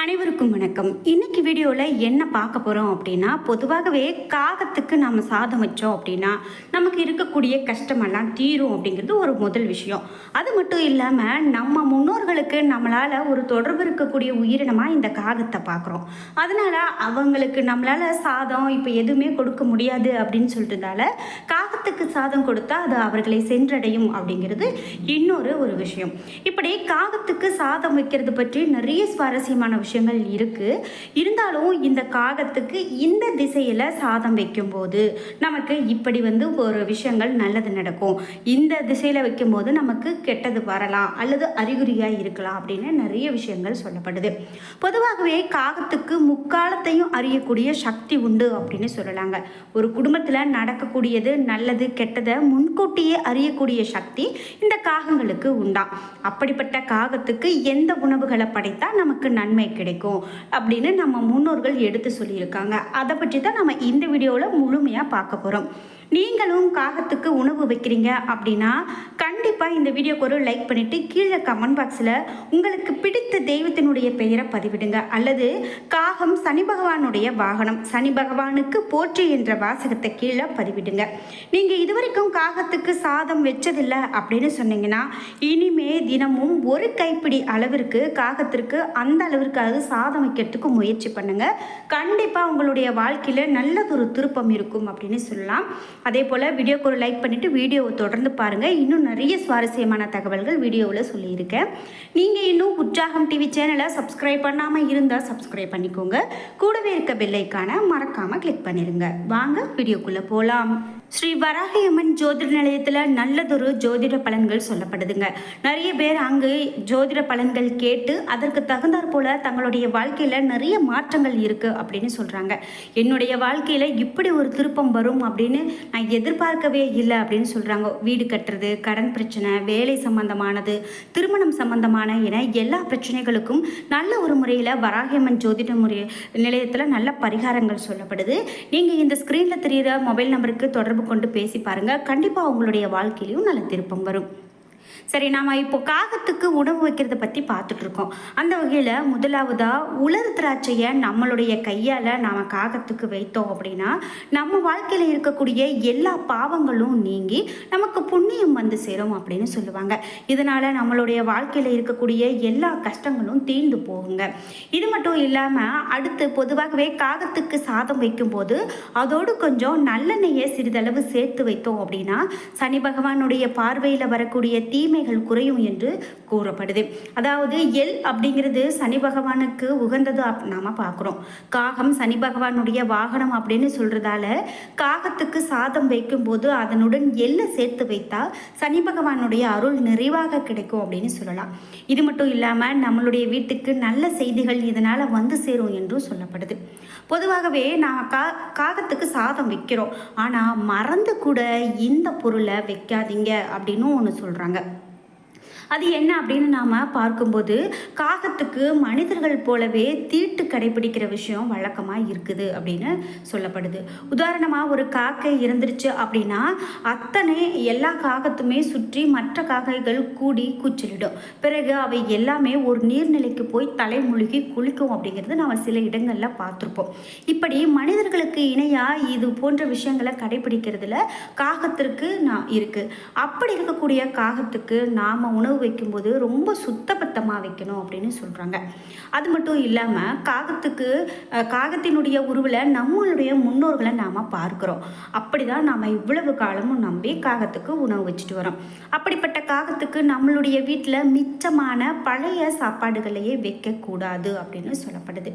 அனைவருக்கும் வணக்கம். இன்னைக்கு வீடியோவில் என்ன பார்க்க போகிறோம் அப்படின்னா, பொதுவாகவே காகத்துக்கு நம்ம சாதம் வச்சோம் அப்படின்னா நமக்கு இருக்கக்கூடிய கஷ்டமெல்லாம் தீரும் அப்படிங்கிறது ஒரு முதல் விஷயம். அது மட்டும் இல்லாமல் நம்ம முன்னோர்களுக்கு நம்மளால் ஒரு தொடர்பு இருக்கக்கூடிய உயிரினமாக இந்த காகத்தை பார்க்குறோம். அதனால் அவங்களுக்கு நம்மளால் சாதம் இப்போ எதுவுமே கொடுக்க முடியாது அப்படின்னு சொல்லிட்டதால காகத்துக்கு சாதம் கொடுத்தா அது அவர்களை சென்றடையும் அப்படிங்கிறது ஒரு விஷயம். இப்படி காகத்துக்கு சாதம் வைக்கிறது பற்றி நிறைய சுவாரஸ்யமான விஷயங்கள் இருக்குது. இருந்தாலும் இந்த காகத்துக்கு இந்த திசையில் சாதம் வைக்கும்போது நமக்கு இப்படி ஒரு விஷயங்கள் நல்லது நடக்கும், இந்த திசையில் வைக்கும்போது நமக்கு கெட்டது வரலாம் அல்லது அறிகுறியாக இருக்கலாம் அப்படின்னு நிறைய விஷயங்கள் சொல்லப்படுது. பொதுவாகவே காகத்துக்கு முக்காலத்தையும் அறியக்கூடிய சக்தி உண்டு அப்படின்னு சொல்லலாங்க. ஒரு குடும்பத்தில் நடக்கக்கூடியது நல்லது கெட்டதை முன்கூட்டியே அறியக்கூடிய சக்தி இந்த காகங்களுக்கு உண்டாம். அப்படிப்பட்ட காகத்துக்கு எந்த உணவுகளை படைத்தா நமக்கு நன்மை கிடைக்கும் அப்படின்னு நம்ம முன்னோர்கள் எடுத்து சொல்லியிருக்காங்க. அதை பற்றி தான் நம்ம இந்த வீடியோவில் முழுமையாக பார்க்க போகிறோம். நீங்களும் காகத்துக்கு உணவு வைக்கிறீங்க அப்படின்னா கண்டிப்பாக இந்த வீடியோக்கு ஒரு லைக் பண்ணிவிட்டு கீழே கமெண்ட் பாக்ஸில் உங்களுக்கு பிடித்த தெய்வத்தினுடைய பெயரை பதிவிடுங்க. அல்லது காகம் சனி பகவானுடைய வாகனம், சனி பகவானுக்கு போற்றி என்ற வாசகத்தை கீழே பதிவிடுங்க. நீங்கள் இதுவரைக்கும் காகத்துக்கு சாதம் வச்சதில்லை அப்படின்னு சொன்னீங்கன்னா இனிமே தினமும் ஒரு கைப்பிடி அளவிற்கு காகத்திற்கு அந்த அளவிற்கு அது சாதம் வைக்கிறதுக்கு முயற்சி பண்ணுங்கள். கண்டிப்பாக உங்களுடைய வாழ்க்கையில் நல்லதொரு திருப்பம் இருக்கும் அப்படின்னு சொல்லலாம். அதே போல் வீடியோக்கு ஒரு லைக் பண்ணிவிட்டு வீடியோவை தொடர்ந்து பாருங்கள். இன்னும் நிறைய சுவாரஸ்யமான தகவல்கள் வீடியோவில் சொல்லியிருக்கேன். நீங்கள் இன்னும் உற்சாகம் டிவி சேனலை சப்ஸ்கிரைப் பண்ணாமல் இருந்தால் சப்ஸ்கிரைப் பண்ணிக்கோங்க. கூடவே இருக்க பெல் ஐக்கானை மறக்காமல் கிளிக் பண்ணிடுங்க. வாங்க வீடியோக்குள்ளே போகலாம். ஸ்ரீ வராகியம்மன் ஜோதிட நிலையத்தில் நல்லதொரு ஜோதிட பலன்கள் சொல்லப்படுதுங்க. நிறைய பேர் அங்கு ஜோதிட பலன்கள் கேட்டு அதற்கு தகுந்தாற் போல் தங்களுடைய வாழ்க்கையில் நிறைய மாற்றங்கள் இருக்குது அப்படின்னு சொல்கிறாங்க. என்னுடைய வாழ்க்கையில் இப்படி ஒரு திருப்பம் வரும் அப்படின்னு நான் எதிர்பார்க்கவே இல்லை அப்படின்னு சொல்கிறாங்க. வீடு கட்டுறது, கடன் பிரச்சனை, வேலை சம்பந்தமானது, திருமணம் சம்பந்தமான என எல்லா பிரச்சனைகளுக்கும் நல்ல ஒரு முறையில் வராகியம்மன் ஜோதிட நிலையத்தில் நல்ல பரிகாரங்கள் சொல்லப்படுது. நீங்கள் இந்த ஸ்க்ரீனில் தெரிகிற மொபைல் நம்பருக்கு தொடர்பு கொண்டு பேசி பாருங்க. கண்டிப்பா உங்களுடைய வாழ்க்கையிலும் நல்ல திருப்பம் வரும். சரி, நாம் இப்போ காகத்துக்கு உணவு வைக்கிறத பற்றி பார்த்துட்டு இருக்கோம். அந்த வகையில் முதலாவதாக உலர் திராட்சையை நம்மளுடைய கையால் நாம் காகத்துக்கு வைத்தோம் அப்படின்னா நம்ம வாழ்க்கையில் இருக்கக்கூடிய எல்லா பாவங்களும் நீங்கி நமக்கு புண்ணியம் வந்து சேரும் அப்படின்னு சொல்லுவாங்க. இதனால் நம்மளுடைய வாழ்க்கையில் இருக்கக்கூடிய எல்லா கஷ்டங்களும் தீர்ந்து போகுங்க. இது மட்டும் இல்லாமல் அடுத்து பொதுவாகவே காகத்துக்கு சாதம் வைக்கும்போது அதோடு கொஞ்சம் நல்லெண்ணெயை சிறிதளவு சேர்த்து வைத்தோம் அப்படின்னா சனி பகவானுடைய பார்வையில் வரக்கூடிய தீமை குறையும் என்று கூறப்படுது. அதாவது எள் அப்படிங்கிறது சனி பகவானுக்கு உகந்தது நாம பார்க்கிறோம். காகம் சனி பகவானுடைய வாகனம் அப்படின்னு சொல்றதால காகத்துக்கு சாதம் வைக்கும் போது அதனுடன் எள்ளை சேர்த்து வைத்தா சனி பகவானுடைய அருள் நிறைவாக கிடைக்கும் அப்படின்னு சொல்லலாம். இது மட்டும் இல்லாம நம்மளுடைய வீட்டுக்கு நல்ல செய்திகள் இதனால வந்து சேரும் என்றும் சொல்லப்படுது. பொதுவாகவே நாம் காகத்துக்கு சாதம் வைக்கிறோம், ஆனால் மறந்து கூட இந்த பொருளை வைக்காதீங்க அப்படின்னு ஒன்று சொல்கிறாங்க. அது என்ன அப்படின்னு நாம் பார்க்கும்போது காகத்துக்கு மனிதர்கள் போலவே தீட்டு கடைபிடிக்கிற விஷயம் வழக்கமாக இருக்குது அப்படின்னு சொல்லப்படுது. உதாரணமாக ஒரு காக்கை இருந்துருச்சு அப்படின்னா அத்தனை எல்லா காகத்துமே சுற்றி மற்ற காக்கைகள் கூடி கூச்சலிடும். பிறகு அவை எல்லாமே ஒரு நீர்நிலைக்கு போய் தலைமொழிகி குளிக்கும் அப்படிங்கிறது நாம் சில இடங்களில் பார்த்துருப்போம். இப்படி மனிதர்களுக்கு இணையாக இது போன்ற விஷயங்களை கடைபிடிக்கிறதுல காகத்திற்கு இருக்குது. அப்படி இருக்கக்கூடிய காகத்துக்கு நாம் உணவு வைக்கும்போது ரொம்ப சுத்தபத்தமாக வைக்கணும் அப்படின்னு சொல்கிறாங்க. அது மட்டும் இல்லாமல் காகத்தினுடைய உருவில் நம்மளுடைய முன்னோர்களை நாம் பார்க்குறோம். அப்படி தான் நாம் இவ்வளவு காலமும் நம்பி காகத்துக்கு உணவு வச்சுட்டு வரோம். அப்படிப்பட்ட காகத்துக்கு நம்மளுடைய வீட்டில் மிச்சமான பழைய சாப்பாடுகளையே வைக்கக்கூடாது அப்படின்னு சொல்லப்படுது.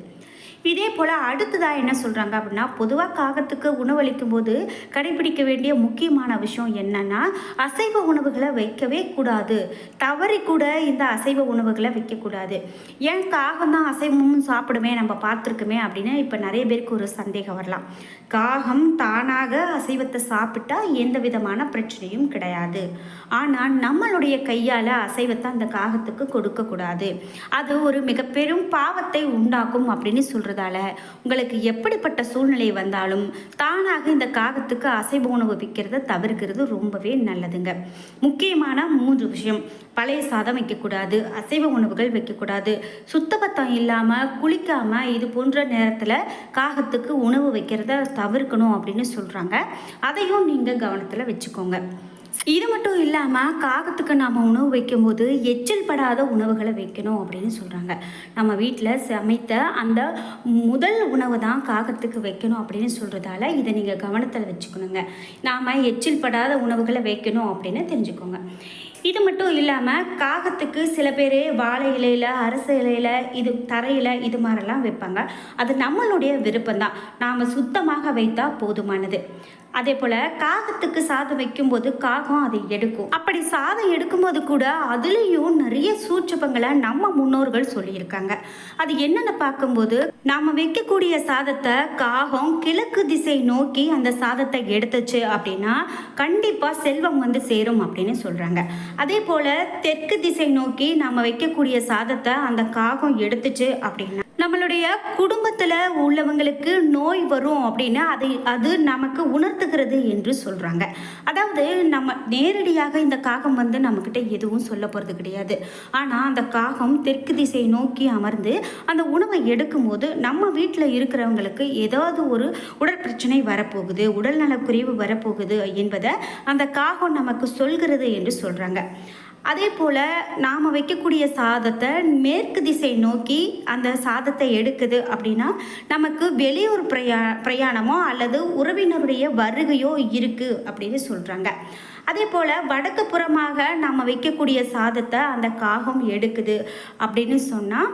இதே போல் அடுத்ததாக என்ன சொல்கிறாங்க அப்படின்னா, பொதுவாக காகத்துக்கு உணவளிக்கும் போது கடைபிடிக்க வேண்டிய முக்கியமான விஷயம் என்னன்னா அசைவ உணவுகளை வைக்கவே கூடாது. தவறி கூட இந்த அசைவ உணவுகளை வைக்கக்கூடாது. ஏன் காகம் தான் அசைவமும் சாப்பிடுமே, நம்ம பார்த்துருக்குமே அப்படின்னு இப்போ நிறைய பேருக்கு ஒரு சந்தேகம் வரலாம். காகம் தானாக அசைவத்தை சாப்பிட்டா எந்த விதமான பிரச்சனையும் கிடையாது. ஆனால் நம்மளுடைய கையால் அசைவத்தை அந்த காகத்துக்கு கொடுக்கக்கூடாது. அது ஒரு மிக பெரும் பாவத்தை உண்டாக்கும் அப்படின்னு சொல்கிறது. உங்களுக்கு எப்படிப்பட்ட சூழ்நிலை வந்தாலும் தானாக இந்த காகத்துக்கு அசைவ உணவு விற்கிறத தவிர்க்கிறது ரொம்பவே நல்லதுங்க. முக்கியமான 3 விஷயம். பழைய சாதம் வைக்கக்கூடாது, அசைவ உணவுகள் வைக்கக்கூடாது, சுத்தபத்தம் இல்லாமல் குளிக்காமல் இது போன்ற நேரத்தில் காகத்துக்கு உணவு வைக்கிறத தவிர்க்கணும் அப்படின்னு சொல்கிறாங்க. அதையும் நீங்கள் கவனத்தில் வச்சுக்கோங்க. இது மட்டும் இல்லாமல் காகத்துக்கு நாம் உணவு வைக்கும்போது எச்சில் படாத உணவுகளை வைக்கணும் அப்படின்னு சொல்கிறாங்க. நம்ம வீட்டில் சமைத்த அந்த முதல் உணவு தான் காகத்துக்கு வைக்கணும் அப்படின்னு சொல்கிறதால இதை நீங்கள் கவனத்தில் வச்சுக்கணுங்க. நாம் எச்சில் படாத உணவுகளை வைக்கணும் அப்படின்னு தெரிஞ்சுக்கோங்க. இது மட்டும் இல்லாமல் காகத்துக்கு சில பேர் வாழை இலையில், அரச இலையில், இது தரையில் இது மாதிரிலாம் வைப்பாங்க. அது நம்மளுடைய விருப்பம்தான். நாம் சுத்தமாக வைத்தால் போதுமானது. அதே போல் காகத்துக்கு சாதம் வைக்கும்போது காகம் அதை எடுக்கும். அப்படி சாதம் எடுக்கும்போது கூட அதுலேயும் நிறைய சூட்சமங்களை நம்ம முன்னோர்கள் சொல்லியிருக்காங்க. அது என்னென்னு பார்க்கும்போது, நாம் வைக்கக்கூடிய சாதத்தை காகம் கிழக்கு திசை நோக்கி அந்த சாதத்தை எடுத்துச்சு அப்படின்னா கண்டிப்பாக செல்வம் வந்து சேரும் அப்படின்னு சொல்கிறாங்க. அதே போல் தெற்கு திசை நோக்கி நாம் வைக்கக்கூடிய சாதத்தை அந்த காகம் எடுத்துச்சு அப்படின்னா நம்மளுடைய குடும்பத்தில் உள்ளவங்களுக்கு நோய் வரும் அப்படின்னு அது நமக்கு உணர்த்துகிறது என்று சொல்கிறாங்க. அதாவது நம்ம நேரடியாக இந்த காகம் வந்து நம்மக்கிட்ட எதுவும் சொல்ல போகிறது கிடையாது. ஆனால் அந்த காகம் தெற்கு திசை நோக்கி அமர்ந்து அந்த உணவை எடுக்கும்போது நம்ம வீட்டில் இருக்கிறவங்களுக்கு ஏதாவது ஒரு உடற்பிரச்சனை வரப்போகுது, உடல்நலக்குறைவு வரப்போகுது என்பதை அந்த காகம் நமக்கு சொல்கிறது என்று சொல்கிறாங்க. அதே போல் நாம் வைக்கக்கூடிய சாதத்தை மேற்கு திசை நோக்கி அந்த சாதத்தை எடுக்குது அப்படின்னா நமக்கு வெளியூர் பிரயாணமோ அல்லது உறவினருடைய வருகையோ இருக்குது அப்படின்னு சொல்கிறாங்க. அதே போல் வடக்கு புறமாக நாம் வைக்கக்கூடிய சாதத்தை அந்த காகம் எடுக்குது அப்படின்னு சொன்னால்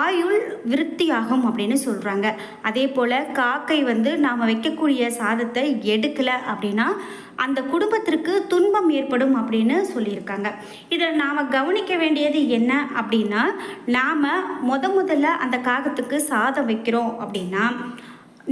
ஆயுள் விருத்தியாகும் அப்படின்னு சொல்கிறாங்க. அதே போல் காக்கை வந்து நாம் வைக்கக்கூடிய சாதத்தை எடுக்கலை அப்படின்னா அந்த குடும்பத்திற்கு துன்பம் ஏற்படும் அப்படின்னு சொல்லியிருக்காங்க. இதில் நாம் கவனிக்க வேண்டியது என்ன அப்படின்னா, நாம் முதல்ல அந்த காகத்துக்கு சாதம் வைக்கிறோம் அப்படின்னா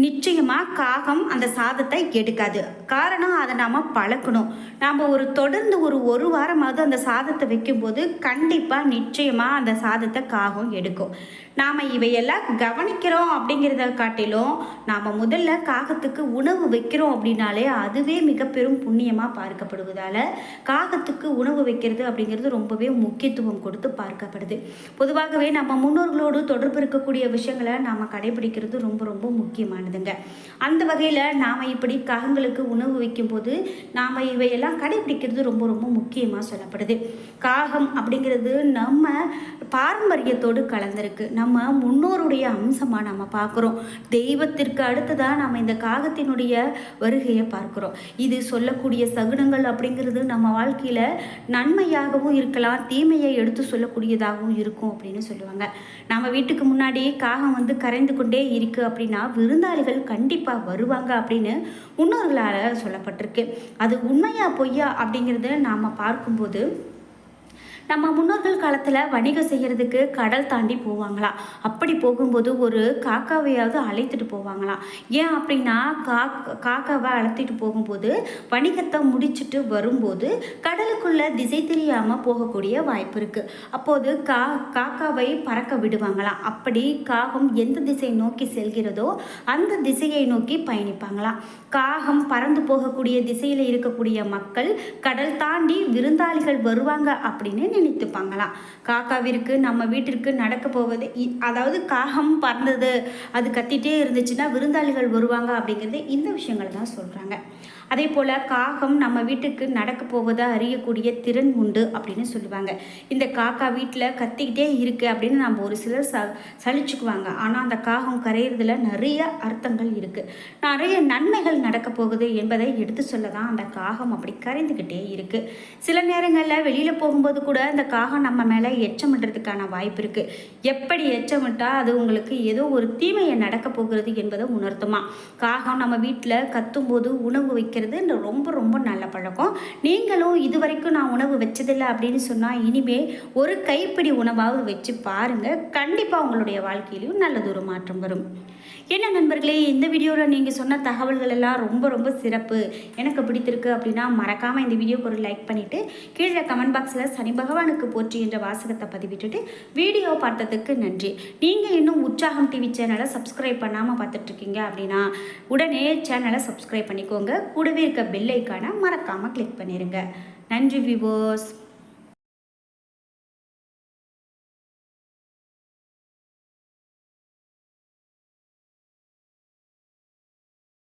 நிச்சயமாக காகம் அந்த சாதத்தை எடுக்காது. காரணம், அதை நாம் பழக்கணும். நாம் தொடர்ந்து ஒரு வாரமாவது அந்த சாதத்தை வைக்கும்போது கண்டிப்பாக நிச்சயமாக அந்த சாதத்தை காகம் எடுக்கும். நாம் இவையெல்லாம் கவனிக்கிறோம் அப்படிங்கிறத காட்டிலும் நாம் முதல்ல காகத்துக்கு உணவு வைக்கிறோம் அப்படின்னாலே அதுவே மிக பெரும் புண்ணியமாக பார்க்கப்படுவதால் காகத்துக்கு உணவு வைக்கிறது அப்படிங்கிறது ரொம்பவே முக்கியத்துவம் கொடுத்து பார்க்கப்படுது. பொதுவாகவே நம்ம முன்னோர்களோடு தொடர்பு இருக்கக்கூடிய விஷயங்களை நாம் கடைபிடிக்கிறது ரொம்ப ரொம்ப முக்கியமானதுங்க. அந்த வகையில் நாம் இப்படி காகங்களுக்கு உணவு வைக்கும்போது நாம் இவையெல்லாம் கடைபிடிக்கிறது ரொம்ப ரொம்ப முக்கியமாக சொல்லப்படுது. காகம் அப்படிங்கிறது நம்ம பாரம்பரியத்தோடு கலந்திருக்கு. நம்ம முன்னோருடைய அம்சமாக நம்ம பார்க்குறோம். தெய்வத்திற்கு அடுத்ததாக நம்ம இந்த காகத்தினுடைய வருகையை பார்க்குறோம். இது சொல்லக்கூடிய சகுனங்கள் அப்படிங்கிறது நம்ம வாழ்க்கையில் நன்மையாகவும் இருக்கலாம், தீமையை எடுத்து சொல்லக்கூடியதாகவும் இருக்கும் அப்படின்னு சொல்லுவாங்க. நம்ம வீட்டுக்கு முன்னாடி காகம் வந்து கரைந்து கொண்டே இருக்குது அப்படின்னா விருந்தாளிகள் கண்டிப்பாக வருவாங்க அப்படின்னு முன்னோர்களால் சொல்லப்பட்டிருக்கு. அது உண்மையா பொய்யா அப்படிங்கிறத நாம் பார்க்கும்போது நம்ம முன்னோர்கள் காலத்தில் வணிகம் செய்கிறதுக்கு கடல் தாண்டி போவாங்களாம். அப்படி போகும்போது ஒரு காக்காவையாவது அழைத்துட்டு போவாங்களாம். ஏன் அப்படின்னா காக்காவை அழைத்துட்டு போகும்போது வணிகத்தை முடிச்சுட்டு வரும்போது கடலுக்குள்ளே திசை தெரியாமல் போகக்கூடிய வாய்ப்பு இருக்குது. அப்போது காக்காவை பறக்க விடுவாங்களாம். அப்படி காகம் எந்த திசை நோக்கி செல்கிறதோ அந்த திசையை நோக்கி பயணிப்பாங்களாம். காகம் பறந்து போகக்கூடிய திசையில் இருக்கக்கூடிய மக்கள் கடல் தாண்டி விருந்தாளிகள் வருவாங்க அப்படின்னு நினைத்துப்பாங்களாம். காக்காவிற்கு நம்ம வீட்டிற்கு நடக்க போவது, அதாவது காகம் பறந்தது அது கத்திட்டே இருந்துச்சுன்னா விருந்தாளிகள் வருவாங்க அப்படிங்கிறது இந்த விஷயங்களை தான் சொல்கிறாங்க. அதே போல் காகம் நம்ம வீட்டுக்கு நடக்க போவதை அறியக்கூடிய திறன் உண்டு அப்படின்னு சொல்லுவாங்க. இந்த காக்கா வீட்டில் கத்திக்கிட்டே இருக்குது அப்படின்னு நம்ம ஒரு சிலர் சலிச்சுக்குவாங்க. ஆனால் அந்த காகம் கரையிறதுல நிறைய அர்த்தங்கள் இருக்குது. நிறைய நன்மைகள் நடக்க போகுது என்பதை எடுத்து சொல்ல தான் அந்த காகம் அப்படி கரைந்துக்கிட்டே இருக்குது. சில நேரங்களில் வெளியில் போகும்போது கூட இந்த காகம் நம்ம மேலே எச்சமிடுறதுக்கான வாய்ப்பு இருக்குது. எப்படி எச்சமிட்டால் அது உங்களுக்கு ஏதோ ஒரு தீமையை நடக்க போகிறது என்பதை உணர்த்துமா. காகம் நம்ம வீட்டில் கத்தும்போது உணவு வைக்க ரொம்ப ரொம்ப நல்ல பழக்கம். நீங்களும் இதுவரைக்கும் நான் உணவு வச்சதில்லை அப்படின்னு சொன்னால் இனிமேல் ஒரு கைப்பிடி உணவாவது வச்சு பாருங்கள். கண்டிப்பாக உங்களுடைய வாழ்க்கையிலையும் நல்லதொரு மாற்றம் வரும். என்ன நண்பர்களே, இந்த வீடியோவில் நீங்கள் சொன்ன தகவல்கள் எல்லாம் ரொம்ப ரொம்ப சிறப்பு, எனக்கு பிடித்திருக்கு அப்படின்னா மறக்காமல் இந்த வீடியோக்கு ஒரு லைக் பண்ணிவிட்டு கீழே கமெண்ட் பாக்ஸில் சனி பகவானுக்கு போற்றி என்ற வாசகத்தை பதிவிட்டுட்டு வீடியோ பார்த்ததுக்கு நன்றி. நீங்கள் இன்னும் உற்சாகம் டிவி சேனலை சப்ஸ்கிரைப் பண்ணாமல் பார்த்துட்ருக்கீங்க அப்படின்னா உடனே சேனலை சப்ஸ்கிரைப் பண்ணிக்கோங்க. கூடவே இருக்க பெல் ஐக்கானை மறக்காமல் கிளிக் பண்ணிடுங்க. நன்றி வியூவர்ஸ்.